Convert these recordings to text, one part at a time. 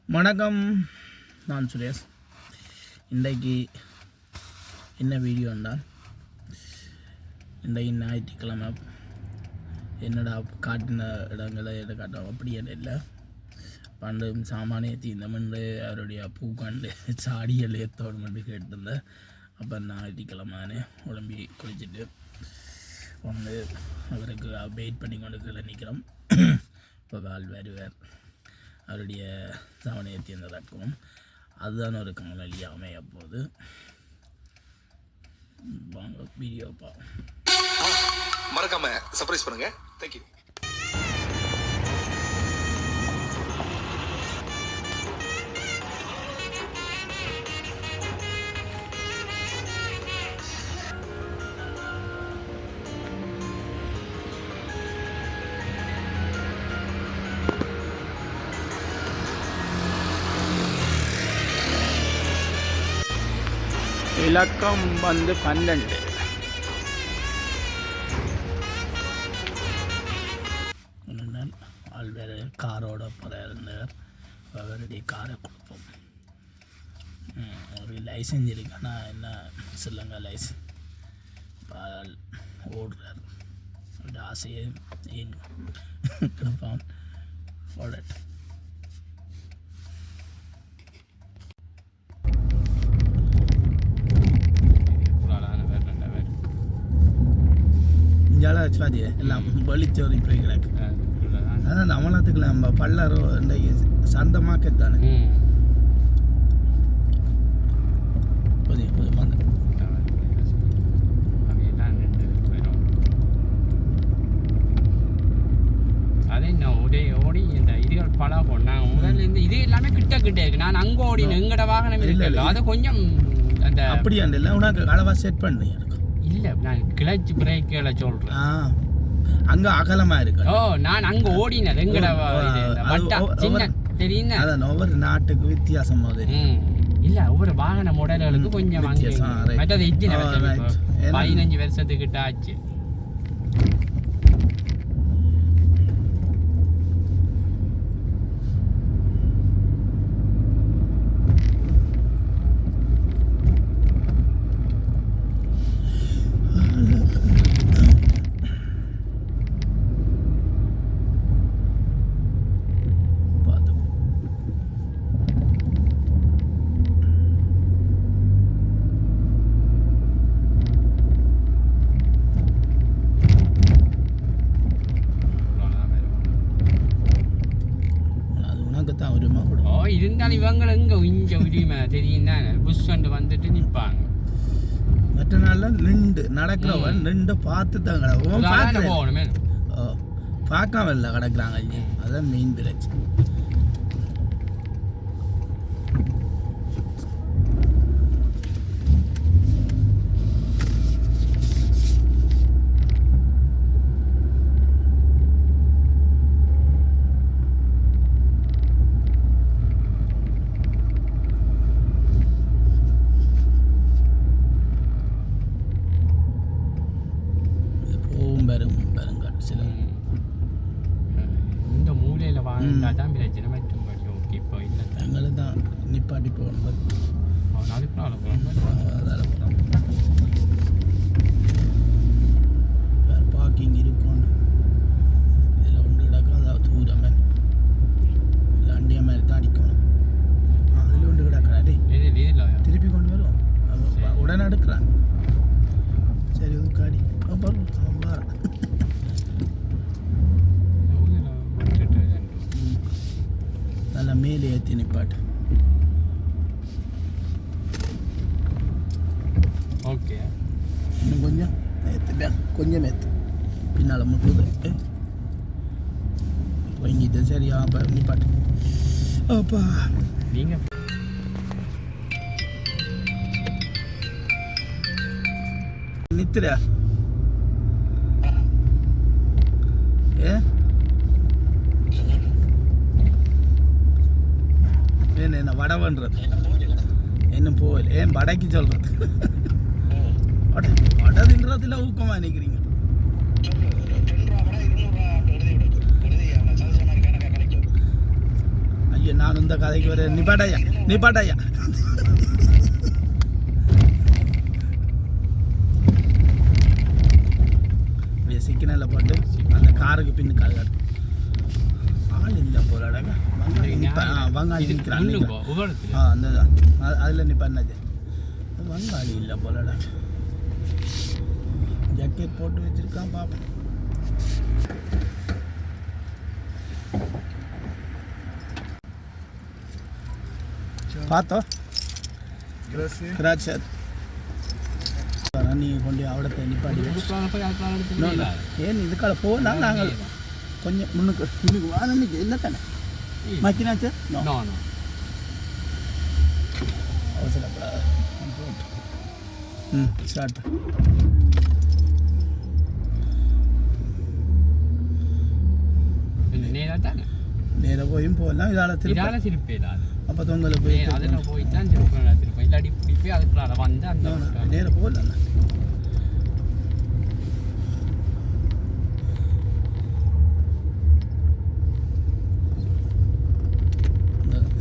வணக்கம், நான் சுரேஷ். இன்றைக்கு என்ன வீடியோ என்றால், இன்றைக்கு ஞாயிற்றுக்கிழமை என்னடா காட்டின இடங்களை எதை காட்டும் அப்படி இல்லை. பண்டு சாமானிய தீர்ந்தமென்று அவருடைய பூக்காண்டு சாடிகள் ஏற்றோடு கேட்டிருந்தேன். அப்போ ஞாயிற்றுக்கிழமை உடம்பி குளிச்சுட்டு வந்து அவருக்கு வெயிட் பண்ணி கொண்டு கீழே நிற்கிறோம். இப்போ வருவார் அவருடைய சாமானிய தீர்ந்ததாக்கும். அதுதான் ஒரு காணொலி அமைய போது. வாங்க வீடியோ பார்ப்போம். மறக்காம சர்ப்ரைஸ் பண்ணுங்க. தேங்க்யூ. இலக்கம் வந்து 12. ஆள்வேறு காரோட இருந்தார். அவருடைய காரை கொடுப்போம். ஒரு லைசன்ஸ் இருக்குன்னா என்ன சொல்லுங்க, லைசன்ஸ் ஓடுறார். அவருடைய ஆசையை கொடுப்போம். ஓடட் வச்சுவாதி எல்லாம் வலிச்சோரி போய் கிடக்கு. அதான் தமிழத்துக்குலாம் நம்ம பல்லரோ இந்த சந்தை மார்க்கெட் தானே. ஓடி இந்த இதுகள் பழகும். நான் முதல்ல இந்த இது எல்லாமே கிட்ட இருக்கு. நான் அங்கே ஓடினேன், எங்கட வாகனம் இல்லை. அதை கொஞ்சம் அந்த அப்படியா இல்லை உனக்கு அளவாக செட் பண்ணி இல்லை, நான் கிளச் பிரேக்குகளை சொல்கிறேன். அங்கே அகலமாக இருக்கு. ஓ, நான் அங்கே ஓடினது எங்கட சின்ன தெரியுங்க. அதான் ஒவ்வொரு நாட்டுக்கு வித்தியாசம் மாதிரி. இல்லை, ஒவ்வொரு வாகன மாடல்களுக்கு கொஞ்சம் மற்றது 15 வருஷத்துக்கிட்ட ஆச்சு. இருந்தாலும் இவங்களை இங்கே உரிமை தெரியும் தானே. புஷ் வந்துட்டு நிற்பாங்க. மற்ற நாளில் நின்று நடக்கிறவன் நின்று பார்த்து தான் கிடக்கும். போகணுமே, பார்க்காம இல்லை கிடக்குறாங்க. அதான் மெயின் பிரச்சனை. இந்த மூலையில் வாங்கினா தான் பிரச்சனை. மற்றும்படி ஓகே, இப்போ இல்லை எங்களை தான் நிப்பாட்டி போகணும். அவன் அதுக்கு அதில் வேறு பார்க்கிங் இருக்கும். இதில் ஒன்று கிடக்கும். அதாவது தூரமே இல்லை, அண்டிய மாதிரி தான் அடிக்கணும். அதில் ஒன்று கிடக்கிறாடே, திருப்பி கொண்டு வருவோம். உடனே எடுக்கிறான். சரி, உட்காடி அப்புறம் அவன் வாரான். நல்லா மேலே ஏற்றி நிப்பாட்டு. ஓகே, இன்னும் கொஞ்சம் ஏற்று, கொஞ்சம் ஏற்று. பின்னால் முட்டுது வாங்கிட்டு. சரியா நிப்பாட்டு. அப்பா நீங்கள் நித்துறா. என்ன வடவன்றது இன்னும் போகல. ஏன் வடைக்கு சொல்றது? வடை தின்றதுல ஊக்கமா நினைக்கிறீங்க? ஐயா, நான் நான் இந்த கதைக்கு வர நிப்பாட்டையா சிக்கனில் போட்டு அந்த காருக்கு பின்னுக்கு அது ஆள் இல்லை போலடாங்க வங்காளி நிற்கிறான் அந்த அதில் நிப்பாண்ணாச்சு வங்காளி இல்லை போலடாங்க ஜக்கெட் போட்டு வச்சிருக்கான் பார்ப்போம் பார்த்தோம் கிராச்சர் நீ கொண்டு அவடத்தை நிப்பாடி ஏன் இதுக்கால போகலாம் நாங்கள் கொஞ்சம் முன்னுக்கு வாரன்னைக்கு இல்லை தானே மக்கினாச்சு அவசரப்படாது ஸ்டார்ட் நேராக போயும் போகலாம் இதால் திருப்பி அப்போ தொங்கல போய் அதில் போய் தான் திருப்பி இல்லாடி போய் அதுக்குள்ள வந்து அந்த நேராக போகலாம்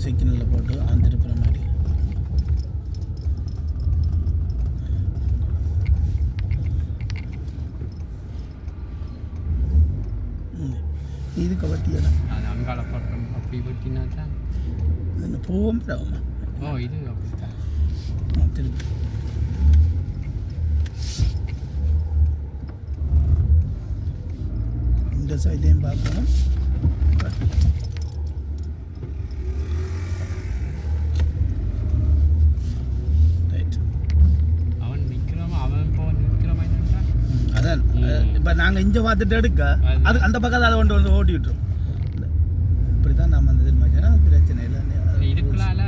சிக்னலில் போட்டு அந்த திருப்புற மாதிரி இதுக்கு வட்டியெல்லாம் அது அங்கால பட்டம் அப்படி வட்டினா தான் போவோம் இது அப்படித்தான் திருப்பி இந்த சைடையும் பார்க்கணும் அதான் இப்போ நாங்கள் இங்கே பார்த்துட்டு எடுக்க அது அந்த பக்கத்தில் அதை கொண்டு வந்து ஓட்டி விட்டுரும் இப்படி தான் நம்ம அந்த தெரியுமா பிரச்சனை இல்லை இதுக்குள்ளால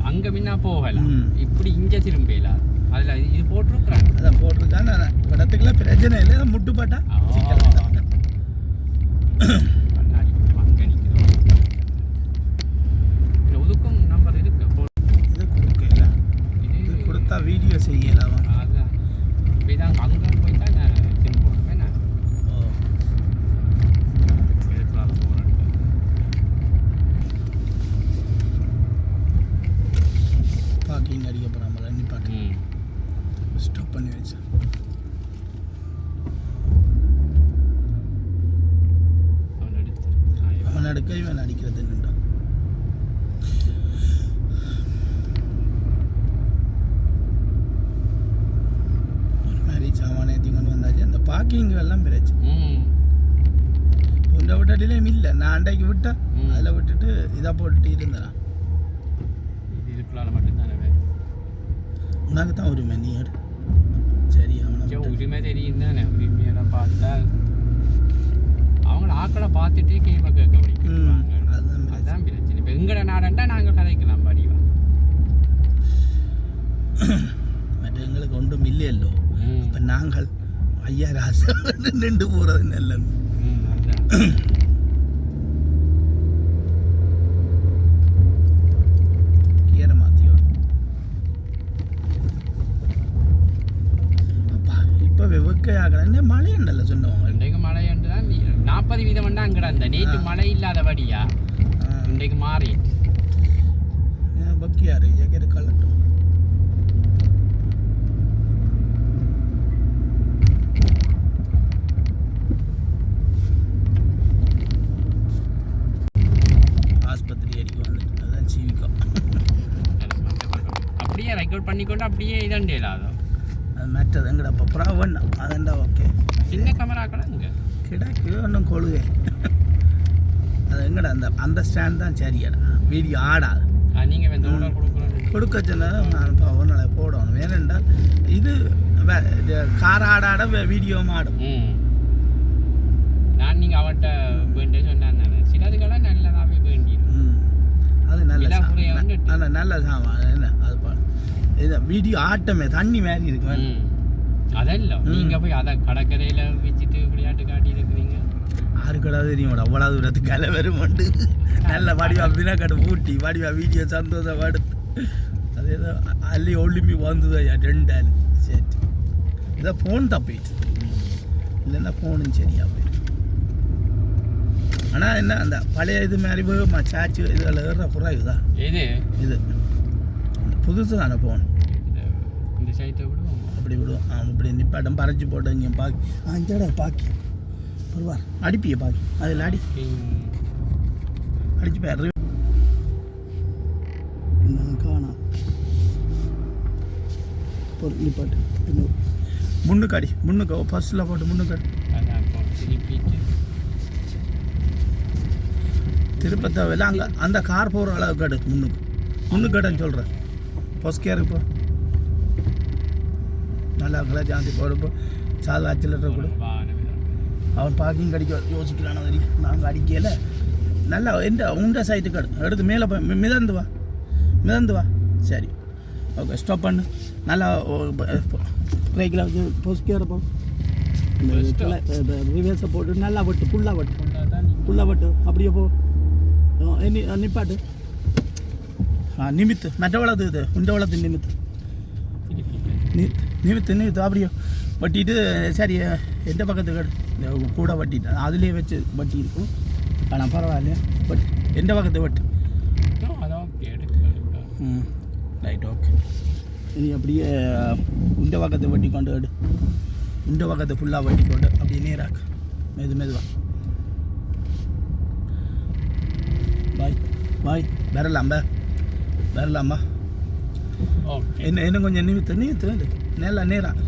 அங்கே முன்னா போகலாம் இப்படி இங்கே திரும்பல அதில் இது போட்டிருக்குறாங்க அதான் போட்டிருக்காங்க இடத்துக்குலாம் பிரச்சனை இல்லை முட்டுப்பட்டா அங்கே நிற்கிறோம் ஒதுக்கும் நம்பர் இருக்கு இது கொடுக்கல இது கொடுத்தா வீடியோ செய்யலாம் அதுதான் இதான் அங்கே போய் தான் திரும்ப போடுவேன் எதுக்குள்ளால போகிறேன் பார்க்கிங் அடிக்க போகிறாம நிப்பாட்டு ஸ்டாப் பண்ணி வச்சு அவன் எடுக்க இவன் அடிக்கிறது என்னண்டா ஒரு மாதிரி சாமானியத்தையும் கொண்டு வந்தாச்சு அந்த பார்க்கிங் எல்லாம் பிரிச்சு உண்டை விட்டாட்டிலையும் இல்லை நான் அண்டைக்கு விட்டேன் அதில் விட்டுட்டு இதாக போட்டுட்டு இருந்தேன் இதுக்குள்ளால மட்டும்தானே உனக்கு தான் உரிமை நீ எடு சரி அவனை உரிமை தெரியும் தானே உரிமையெல்லாம் பார்த்தா அவங்கள ஆக்களை பார்த்துட்டே கேள்வி கேட்க முடியும் அதுதான் பிரச்சனை இப்போ எங்கட நாடண்டா நாங்கள் கதைக்கலாம் படிவா மற்ற எங்களுக்கு ஒன்றும் இல்லையல்லோ இப்போ நாங்கள் ஐயா ராசா நின்று போகிறது நல்லது கீரை மாற்றியோட அப்பா இப்போ வெவுக்கை ஆகலன்னு மழை உண்டல்ல சொன்னவங்க இன்றைக்கு மழை உண்டு தான் 40% வண்டா அங்கடா அந்த நேற்று மழை இல்லாதபடியா இன்றைக்கு மாறிட்டு பக்கியாரு ஜாக்கெட் கலட்டும் ஆஸ்பத்திரி அடிக்க வந்துட்டு அதான் ஜீவிக்கும் அப்படியே ரெக்கார்ட் பண்ணிக்கொண்டு அப்படியே இதண்டே இல்லாதோ அது மற்றது எங்கடா இப்போ ப்ராவன் அதண்டா ஓகே சின்ன கேமராக்கடா இங்கே கிடாக்கு ஒன்றும் கொழுகை அது எங்கடா அந்த ஸ்டாண்ட் தான் சரியாடா வீடியோ ஆடாது நீங்கள் வந்து ஓனர் கொடுக்க சொன்னதான் நான் இப்போ ஒரு நாளை போடணும் ஏனென்றால் இது கார் ஆடாட வீடியோ ஆடும் நான் நீங்கள் அவன்கிட்ட வேண்டிய சொன்னேன் சிலதுக்கெல்லாம் நல்லதாகவே வேண்டிடும் அது நல்ல நல்ல சாமான் என்ன அது இது வீடியோ ஆட்டமே தண்ணி மாதிரி இருக்கு அதெல்லாம் நீங்கள் போய் அதை கடற்கரையில் வச்சுட்டு விளையாட்டு காட்டி இருக்கிறீங்க யாருக்கடாது தெரியும் அவ்வளோ தூரத்துக்கு கலை வருமாண்டு நல்ல வடிவா அப்படின்னா கடை ஊட்டி வடிவா வீடியோ சந்தோஷம் படுத்து அது ஏதோ அள்ளி ஒளிம்பி வந்தது ஐயா 2 ஆள் சரி இதான் ஃபோன் தப்பிட்டு இல்லைன்னா ஃபோனும் சரியா போயிடும் ஆனால் என்ன அந்த பழைய இது மாதிரி சாச்சு இதில் ஏற குறைவு தான் இது புதுசு தானே போகணும் இந்த சைட்டை விடுவோம் அப்படி விடுவோம் இப்படி நிப்பாட்டம் பறைச்சி போட்டு இங்கே பாக்கி இந்த இடம் பாக்கி வருவார் அடிப்பிய பாக்கி அதில் அடிச்சு போய் காணாம் நிப்பாட்டு முன்னுக்கு அடி முன்னுக்கு ஃபர்ஸ்ட்டில் போட்டு முன்னுக்கு அடி திருப்ப தேவையில்ல அங்கே அந்த கார் போகிற அளவுக்கு எடு முன்னுக்கு எடுன்னு சொல்கிறேன் பொஸ்கே இருப்போ நல்லா கலர் ஜாந்தி போடுப்போ சாது ஆச்சில் கூட அவன் பார்க்கிங் அடிக்க யோசிக்கிறான் நாங்கள் அடிக்கல நல்லா உண்ட சைட்டுக்கு எடுத்து மேலே போய் மிதந்து வா சரி ஓகே ஸ்டாப் பண்ணு நல்லா பிரேக்கில் வச்சு பொஸ்கே இருப்போம் ரிவர்ஸை போட்டு நல்லா வெட்டு ஃபுல்லாக வெட்டு அப்படியே போ நிப்பாட்டு நிமித்து மற்ற வளர்த்து இது உண்ட வளர்த்து நிமித்து அப்படியே வட்டிட்டு சரி எந்த பக்கத்துக்கு கூட வட்டிட்டேன் அதுலேயே வச்சு வட்டி இருக்கும் ஆனால் பரவாயில்லையா பட் எந்த பக்கத்து வட்டு ரைட் ஓகே இனி அப்படியே உண்ட பக்கத்தை வட்டி கொண்டு எடு உண்ட பக்கத்தை ஃபுல்லாக வட்டி கொண்டு அப்படியே நேராக்கு மெதுவாக பாய் வரலாமா என்ன கொஞ்சம் நிமித்து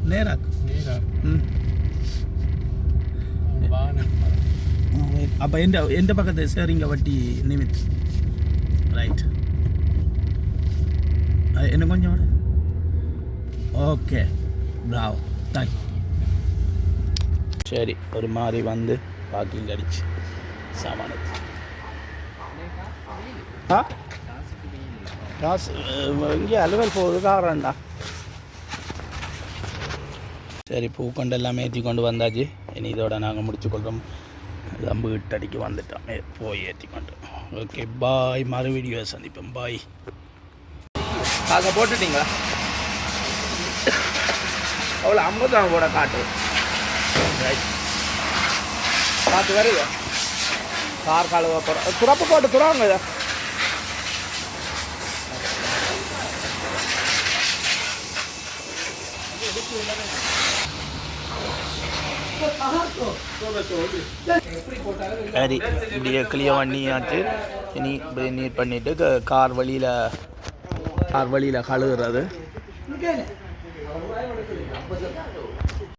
நேராக்கு அப்போ எந்த பக்கத்து சரிங்க வட்டி நிமித்து ரைட் என்ன கொஞ்சம் ஓகே ப்ராவோ தாய் சரி ஒரு மாதிரி வந்து பார்க்கிங் அடிச்சு சாமானத்து காசு இங்கே அலுவல் போகுது காரண்டா சரி பூக்கொண்டு எல்லாம் ஏற்றி கொண்டு வந்தாச்சு இனி இதோட நாங்கள் முடிச்சுக்கொள்கிறோம் அம்பு கிட்டடிக்கு வந்துட்டோம் போய் ஏற்றி கொண்டு ஓகே பாய் மறு வீடியோ சந்திப்போம் பாய் காக்க போட்டுட்டீங்களா அவ்வளோ 50 கூட காட்டு ரைட் காற்று வருது கார் காலுவா போகிறோம் துறப்பு போட்டு துறாங்க இதை சரி இப்படியே கிளியர் பண்ணியாச்சு இனி இப்படி நீட் பண்ணிவிட்டு கார் வழியில் கழுகுறது